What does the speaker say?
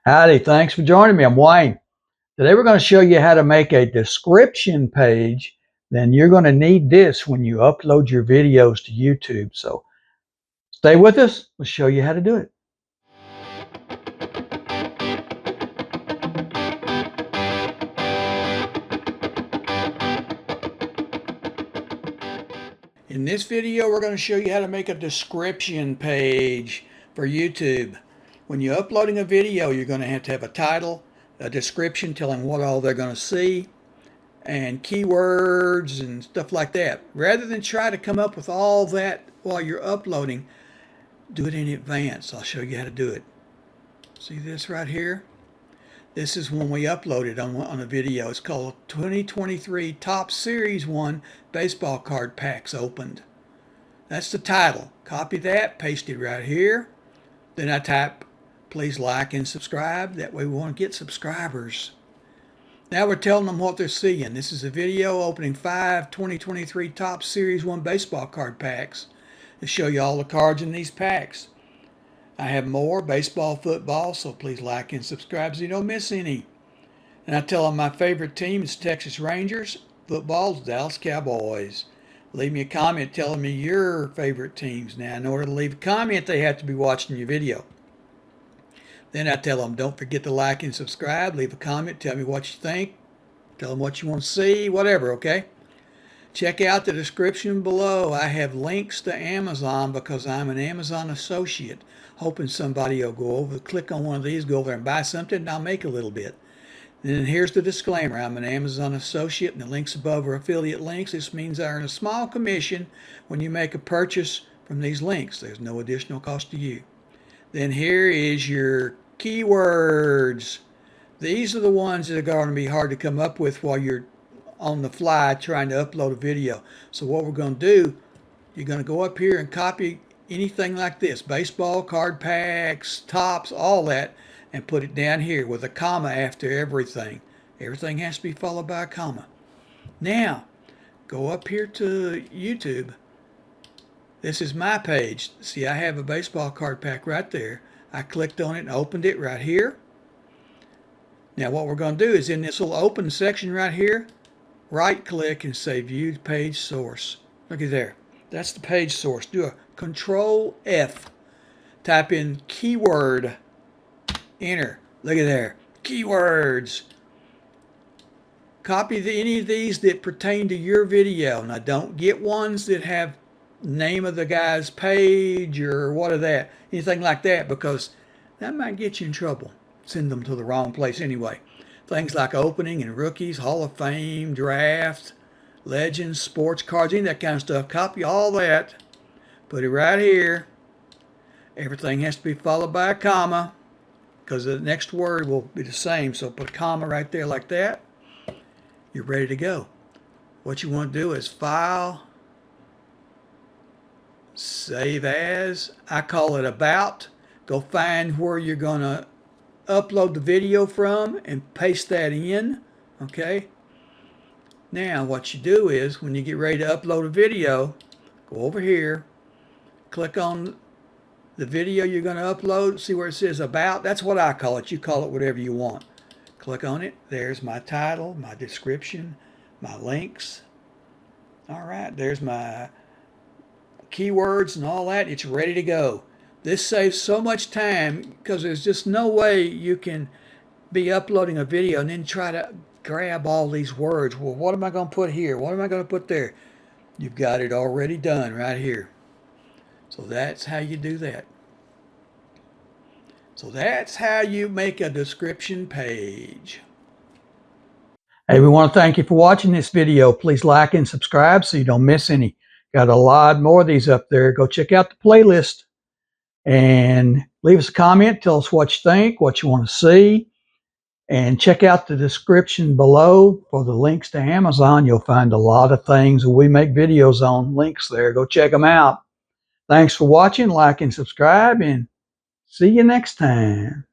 Howdy, thanks for joining me. I'm Wayne. Today we're going to show you how to make a description page. Then you're going to need this when you upload your videos to YouTube. So stay with us. We'll show you how to do it. In this video, we're going to show you how to make a description page for YouTube. When you're uploading a video, you're going to have a title, a description telling what all they're going to see, and keywords and stuff like that. Rather than try to come up with all that while you're uploading, do it in advance. I'll show you how to do it. See this right here? This is when we uploaded on a video. It's called 2023 Top Series 1 Baseball Card Packs Opened. That's the title. Copy that, paste it right here. Then I type, please like and subscribe. That way we want to get subscribers. Now we're telling them what they're seeing. This is a video opening 5 2023 Top Series 1 Baseball Card Packs. To show you all the cards in these packs. I have more baseball, football, so please like and subscribe so you don't miss any. And I tell them my favorite team is Texas Rangers, football is Dallas Cowboys. Leave me a comment telling me your favorite teams. Now, in order to leave a comment, they have to be watching your video. Then I tell them, don't forget to like and subscribe. Leave a comment, tell me what you think. Tell them what you want to see, whatever, okay? Check out the description below. I have links to Amazon because I'm an Amazon associate. Hoping somebody will go over, click on one of these, go over and buy something, and I'll make a little bit. And then here's the disclaimer. I'm an Amazon associate, and the links above are affiliate links. This means I earn a small commission when you make a purchase from these links. There's no additional cost to you. Then here is your keywords. These are the ones that are going to be hard to come up with while you're on the fly trying to upload a video. So what we're going to do, you're going to go up here and copy anything like this, baseball card packs, tops, all that, and put it down here with a comma after everything. Everything has to be followed by a comma. Now, go up here to YouTube. This is my page. See, I have a baseball card pack right there. I clicked on it and opened it right here. Now what we're going to do is in this little open section right here, right click and say view page source. Look at there. That's the page source. Do a Control F. Type in keyword. Enter. Look at there. Keywords. Copy any of these that pertain to your video. Now don't get ones that have name of the guy's page or what of that. Anything like that, because that might get you in trouble. Send them to the wrong place anyway. Things like opening and rookies, Hall of Fame, draft, legends, sports cards, any of that kind of stuff. Copy all that. Put it right here. Everything has to be followed by a comma because the next word will be the same. So put a comma right there like that. You're ready to go. What you want to do is file, save as. I call it about. Go find where you're going to upload the video from and paste that in. Okay. Now what you do is when you get ready to upload a video, go over here, click on the video you're going to upload, see where it says about. That's what I call it. You call it whatever you want. Click on it. There's my title, my description, my links. All right, there's my keywords and all that. It's ready to go. This saves so much time because there's just no way you can be uploading a video and then try to grab all these words. Well, what am I going to put here? What am I going to put there? You've got it already done right here. So that's how you do that. So that's how you make a description page. Hey, we want to thank you for watching this video. Please like and subscribe so you don't miss any. Got a lot more of these up there. Go check out the playlist and leave us a comment. Tell us what you think, what you want to see. And check out the description below for the links to Amazon. You'll find a lot of things that we make videos on. Links there. Go check them out. Thanks for watching. Like and subscribe, and see you next time.